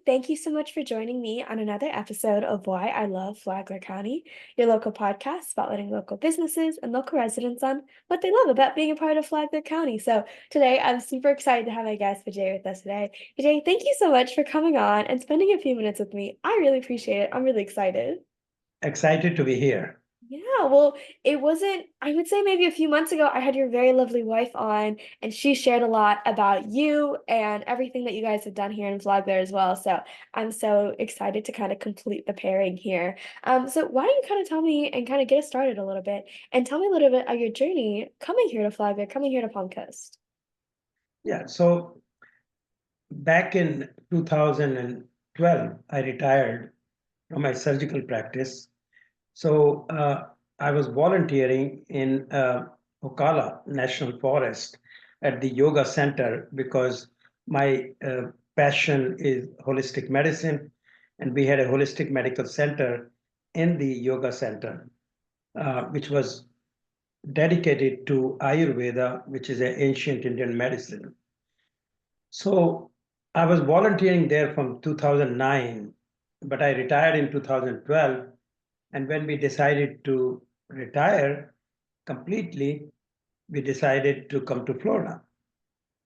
Thank you so much for joining me on another episode of Why I Love Flagler County, your local podcast spotlighting local businesses and local residents on what they love about being a part of Flagler County. So today I'm super excited to have my guest Vijay with us today. Vijay, thank you so much for coming on and spending a few minutes with me. I really appreciate it. I'm really excited. Excited to be here. Yeah, well, it wasn't, I would say maybe a few months ago, I had your very lovely wife on, and she shared a lot about you and everything that you guys have done here in Flagler as well. So I'm so excited to kind of complete the pairing here. So why don't you kind of tell me and kind of get us started a little bit and tell me a little bit of your journey coming here to Flagler, coming here to Palm Coast. Yeah, so back in 2012, I retired from my surgical practice. So I was volunteering in Ocala National Forest at the yoga center because my passion is holistic medicine, and we had a holistic medical center in the yoga center, which was dedicated to Ayurveda, which is an ancient Indian medicine. So I was volunteering there from 2009, but I retired in 2012. And when we decided to retire completely, we decided to come to Florida.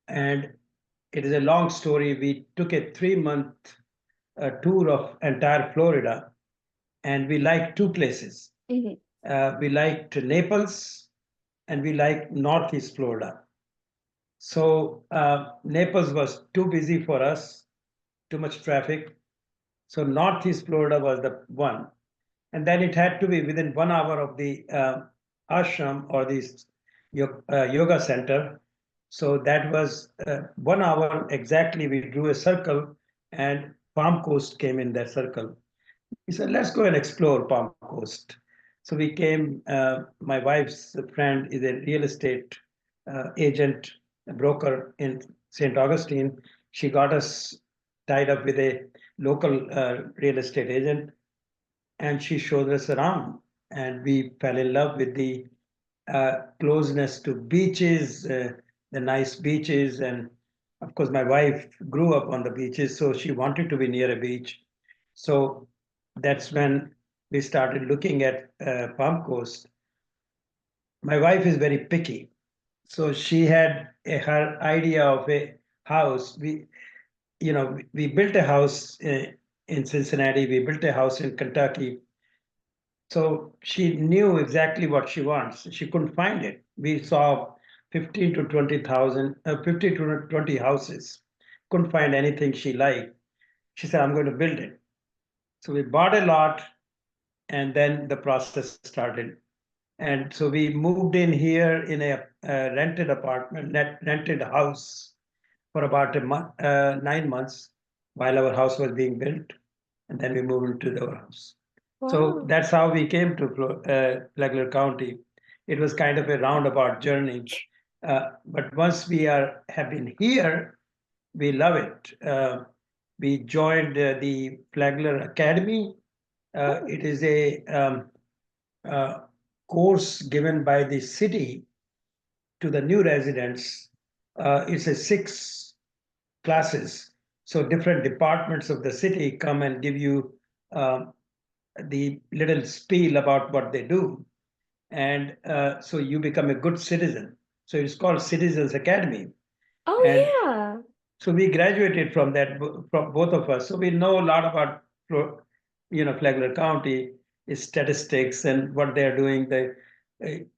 And it is a long story. We took a 3 month tour of entire Florida, and we liked two places. Hmm. We liked Naples and we liked Northeast Florida. So Naples was too busy for us, too much traffic. So Northeast Florida was the one. And then it had to be within 1 hour of the ashram or the yoga center. So that was 1 hour exactly. We drew a circle, and Palm Coast came in that circle. He said, let's go and explore Palm Coast. So we came, my wife's friend is a real estate agent, a broker in St. Augustine. She got us tied up with a local real estate agent, and she showed us around. And we fell in love with the closeness to beaches, the nice beaches. And of course, my wife grew up on the beaches, so she wanted to be near a beach. So that's when we started looking at Palm Coast. My wife is very picky, so she had her idea of a house. We built a house in Cincinnati. We built a house in Kentucky. So she knew exactly what she wants. She couldn't find it. We saw 15 to 20,000, 50 to 20 houses. Couldn't find anything she liked. She said, I'm going to build it. So we bought a lot, and then the process started. And so we moved in here in a rented apartment, rented house for about a month, 9 months while our house was being built. And then we moved into our house. So Wow. that's how we came to Flagler County. It was kind of a roundabout journey. But once have been here, we love it. We joined the Flagler Academy. Oh, It is a uh, course given by the city to the new residents. It's a 6 classes. So different departments of the city come and give you the little spiel about what they do. And so you become a good citizen. So it's called Citizens Academy. And oh yeah. so we graduated from that, from both of us. So we know a lot about, Flagler County, its statistics and what they're doing, the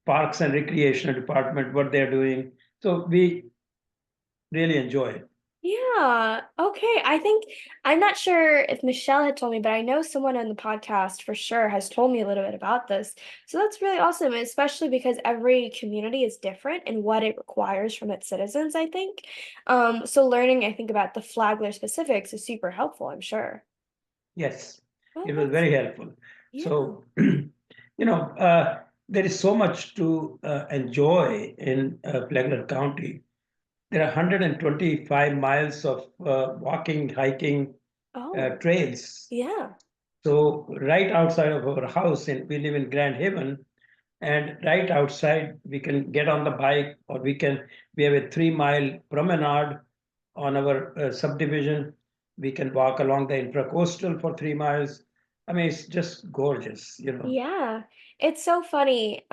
Parks and Recreation Department, what they're doing. So we really enjoy it. Yeah. Okay. I think I'm not sure if Michelle had told me, but I know someone on the podcast for sure has told me a little bit about this. So that's really awesome, especially because every community is different in what it requires from its citizens, I think. So learning, I think, about the Flagler specifics is super helpful, I'm sure. Yes, Oh, it was that's very helpful. yeah. So, there is so much to enjoy in Flagler County. There are 125 miles of walking, hiking Oh, trails. yeah. So right outside of our house, and we live in Grand Haven, and right outside we can get on the bike, or we have a 3 mile promenade on our subdivision. We can walk along the intracoastal for 3 miles. I mean, it's just gorgeous, you know. Yeah, it's so funny.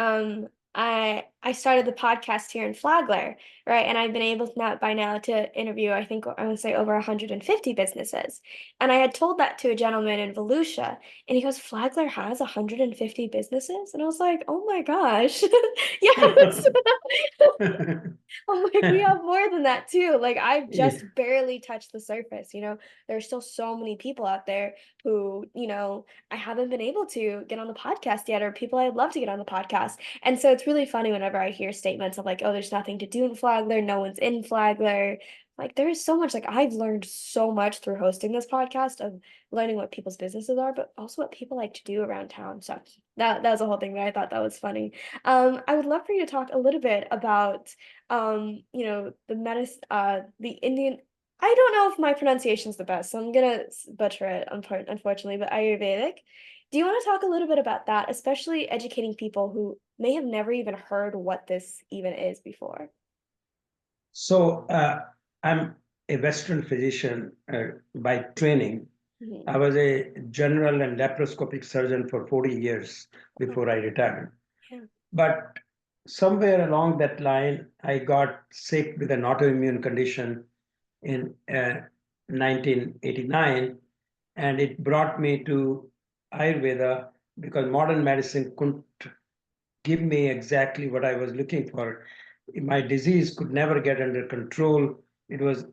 I started the podcast here in Flagler, right? And I've been able to now by now to interview, I think I would say over 150 businesses. And I had told that to a gentleman in Volusia, and he goes, Flagler has 150 businesses? And I was like, oh my gosh. Yes. I'm like, we have more than that too. Like, I've Yeah. just barely touched the surface, you know. There's still so many people out there who, you know, I haven't been able to get on the podcast yet, or people I'd love to get on the podcast. And so it's really funny whenever I hear statements of like, oh, there's nothing to do in Flagler, no one's in Flagler. Like, there is so much, like, I've learned so much through hosting this podcast of learning what people's businesses are, but also what people like to do around town. So that was a whole thing that I thought that was funny. I would love for you to talk a little bit about you know, the Indian, I don't know if my pronunciation is the best, so I'm gonna butcher it, unfortunately, but Ayurvedic. Do you want to talk a little bit about that, especially educating people who may have never even heard what this even is before? So I'm a Western physician by training. Mhm. I was a general and laparoscopic surgeon for 40 years Oh, before I retired. yeah. But somewhere along that line, I got sick with an autoimmune condition in 1989, and it brought me to Ayurveda because modern medicine couldn't give me exactly what I was looking for. My disease could never get under control. It was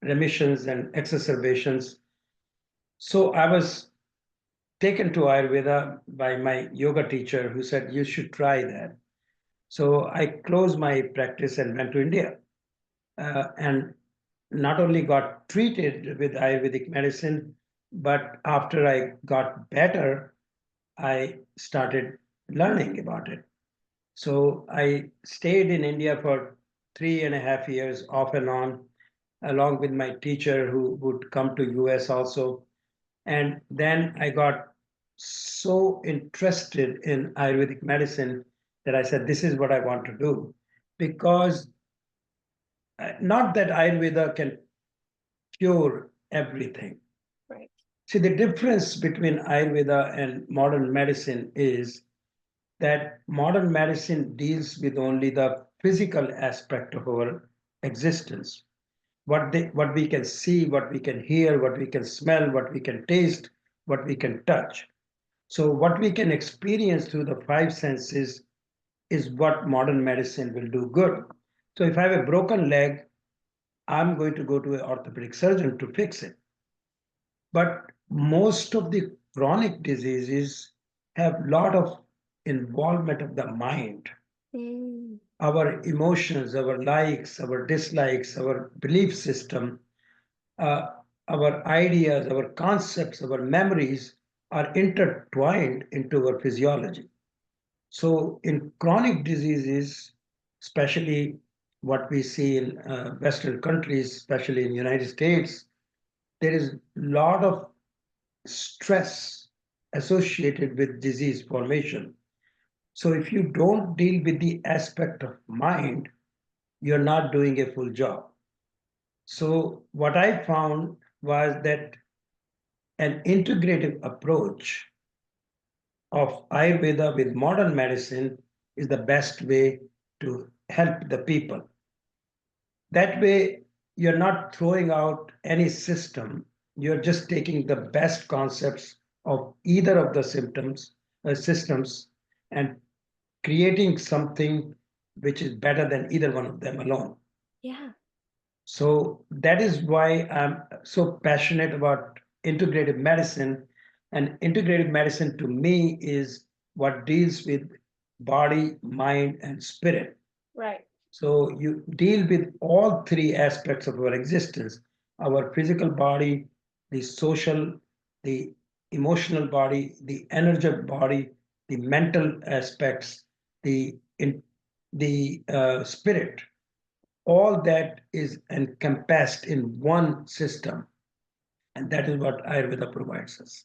remissions and exacerbations. So I was taken to Ayurveda by my yoga teacher who said, you should try that. So I closed my practice and went to India, and not only got treated with Ayurvedic medicine, but after I got better, I started learning about it. So I stayed in India for 3.5 years off and on, along with my teacher who would come to US also. And then I got so interested in Ayurvedic medicine that I said, this is what I want to do. Because not that Ayurveda can cure everything. Right. See, the difference between Ayurveda and modern medicine is that modern medicine deals with only the physical aspect of our existence. What we can see, what we can hear, what we can smell, what we can taste, what we can touch. So, what we can experience through the five senses is what modern medicine will do good. So, if I have a broken leg, I'm going to go to an orthopedic surgeon to fix it. But most of the chronic diseases have a lot of involvement of the mind, Mm, our emotions, our likes, our dislikes, our belief system, uh, our ideas, our concepts, our memories are intertwined into our physiology. So, in chronic diseases, especially what we see in Western countries, especially in United States, there is a lot of stress associated with disease formation. So if you don't deal with the aspect of mind, you're not doing a full job. So what I found was that an integrative approach of Ayurveda with modern medicine is the best way to help the people. That way, you're not throwing out any system. You're just taking the best concepts of either of the systems, and creating something which is better than either one of them alone. yeah. So that is why I'm so passionate about integrative medicine. And integrative medicine to me is what deals with body, mind, and spirit. Right. So you deal with all three aspects of our existence: our physical body, the social, the emotional body, the energetic body, the mental aspects, the spirit. All that is encompassed in one system, and that is what Ayurveda provides us.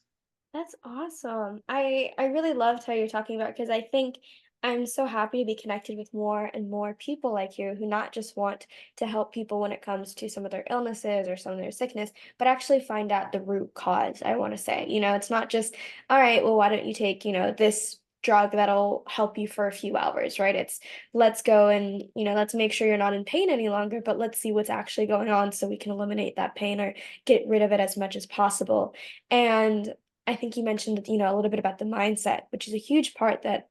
That's awesome. I really loved how you're talking about because I think I'm so happy to be connected with more and more people like you who not just want to help people when it comes to some of their illnesses or some of their sickness, but actually find out the root cause, I want to say. It's not just, all right, well, why don't you take, this drug that'll help you for a few hours, right? It's let's go and, let's make sure you're not in pain any longer, but let's see what's actually going on so we can eliminate that pain or get rid of it as much as possible. And I think you mentioned, a little bit about the mindset, which is a huge part that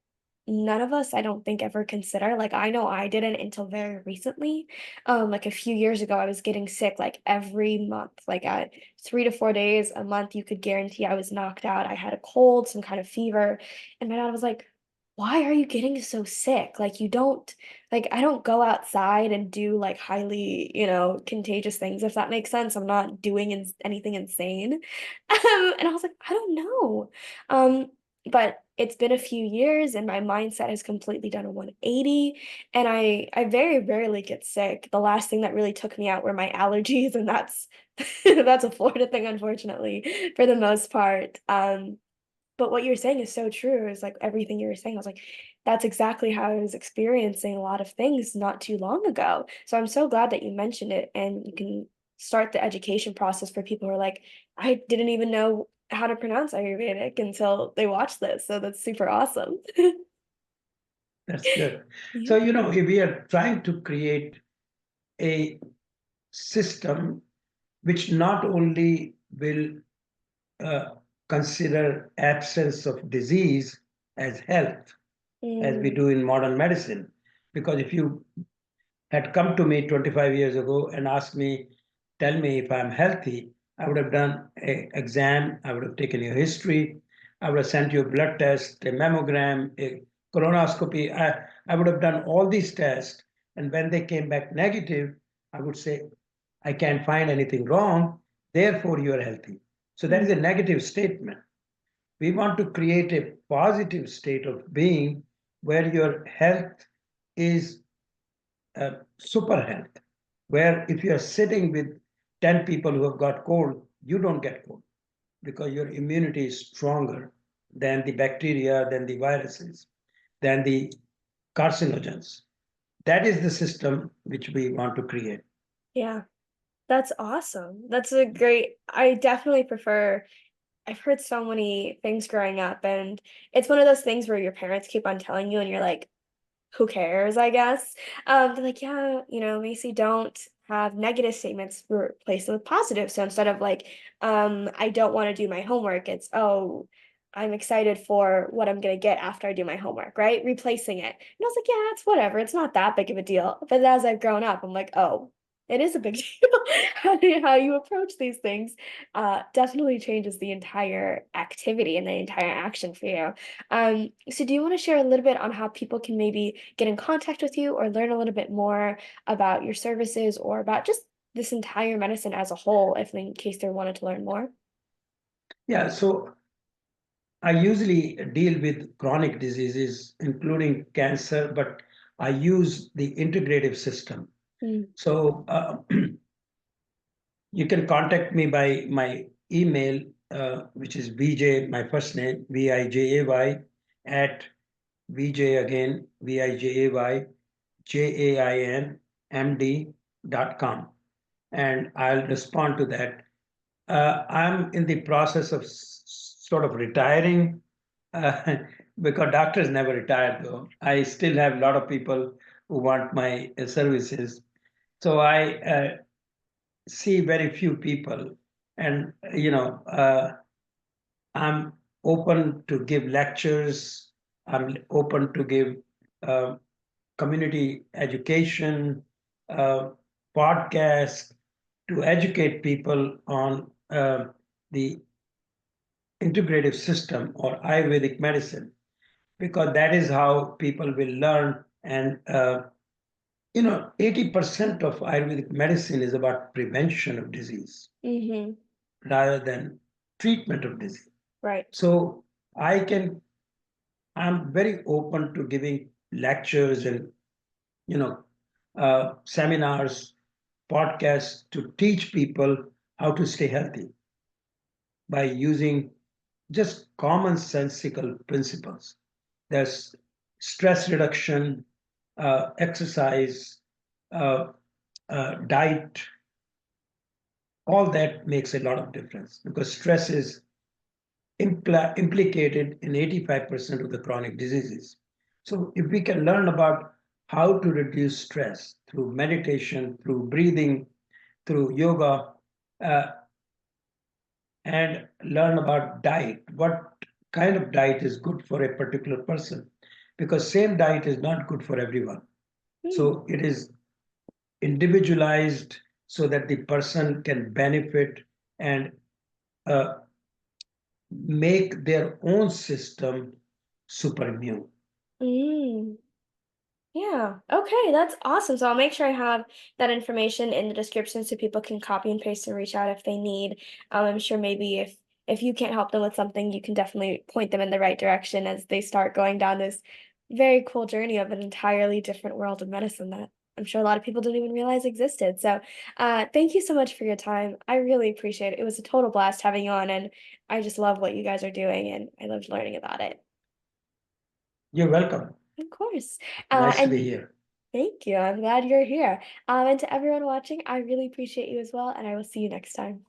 none of us, I don't think, ever consider. Like, I know I didn't until very recently. Like a few years ago, I was getting sick like every month, like at 3 to 4 days a month, you could guarantee I was knocked out. I had a cold, some kind of fever. And my dad was like, why are you getting so sick? Like, you don't, like, I don't go outside and do like highly, contagious things, if that makes sense. I'm not doing anything insane. And I was like, I don't know. Um, but it's been a few years and my mindset has completely done a 180 and I very rarely get sick. The last thing that really took me out were my allergies and that's that's a Florida thing unfortunately for the most part. But what you're saying is so true. Is like everything you were saying. I was like, that's exactly how I was experiencing a lot of things not too long ago. So I'm so glad that you mentioned it and you can start the education process for people who are like, I didn't even know how to pronounce Ayurvedic until they watch this. So that's super awesome. That's good. So, Yeah. if we are trying to create a system which not only will uh, consider absence of disease as health, as we Mm, do in modern medicine. Because if you had come to me 25 years ago and asked me, tell me if I'm healthy, I would have done an exam, I would have taken your history, I would have sent you a blood test, a mammogram, a colonoscopy. I would have done all these tests. And when they came back negative, I would say, I can't find anything wrong, therefore you are healthy. So that is a mm, negative statement. We want to create a positive state of being where your health is super health, where if you are sitting with 10 people who have got cold, you don't get cold because your immunity is stronger than the bacteria, than the viruses, than the carcinogens. That is the system which we want to create. yeah, that's awesome. That's a great, I definitely prefer I've heard so many things growing up, and it's one of those things where your parents keep on telling you, and you're like, who cares, I guess. They're like, yeah, Macy, don't have negative statements, replace them with positive. So instead of like, I don't want to do my homework, it's, oh, I'm excited for what I'm gonna get after I do my homework, right? Replacing it. And I was like, yeah, it's whatever. It's not that big of a deal. But as I've grown up, I'm like, oh, it is a big deal. How you approach these things definitely changes the entire activity and the entire action for you. So do you want to share a little bit on how people can maybe get in contact with you or learn a little bit more about your services or about just this entire medicine as a whole, if in case they wanted to learn more? Yeah, so I usually deal with chronic diseases, including cancer, but I use the integrative system. Mm, So you can contact me by my email, which is Vijay, my first name, Vijay, at Vijay again, Vijay, JAINMD.com. And I'll respond to that. I'm in the process of sort of retiring uh, because doctors never retire, though. I still have a lot of people who want my services. So I see very few people. And, I'm open to give lectures, I'm open to give uh, community education, uh, podcasts to educate people on the integrative system or Ayurvedic medicine, because that is how people will learn. And, 80% of Ayurvedic medicine is about prevention of disease mm-hmm. rather than treatment of disease. Right. So I can, I'm very open to giving lectures and, you know, seminars, podcasts to teach people how to stay healthy by using just commonsensical principles. There's stress reduction, exercise, uh, diet, all that makes a lot of difference because stress is implicated in 85% of the chronic diseases. So, if we can learn about how to reduce stress through meditation, through breathing, through yoga, uh, and learn about diet, what kind of diet is good for a particular person, because same diet is not good for everyone. Hmm. So, it is individualized so that the person can benefit and uh, make their own system super immune. Mm. Yeah. Okay, that's awesome. So I'll make sure I have that information in the description so people can copy and paste and reach out if they need. I'm sure maybe if you can't help them with something, you can definitely point them in the right direction as they start going down this very cool journey of an entirely different world of medicine that I'm sure a lot of people didn't even realize existed. So, thank you so much for your time. I really appreciate it. It was a total blast having you on, and I just love what you guys are doing, and I loved learning about it. You're welcome. Of course. Nice to be And here. thank you. I'm glad you're here. And to everyone watching, I really appreciate you as well, and I will see you next time.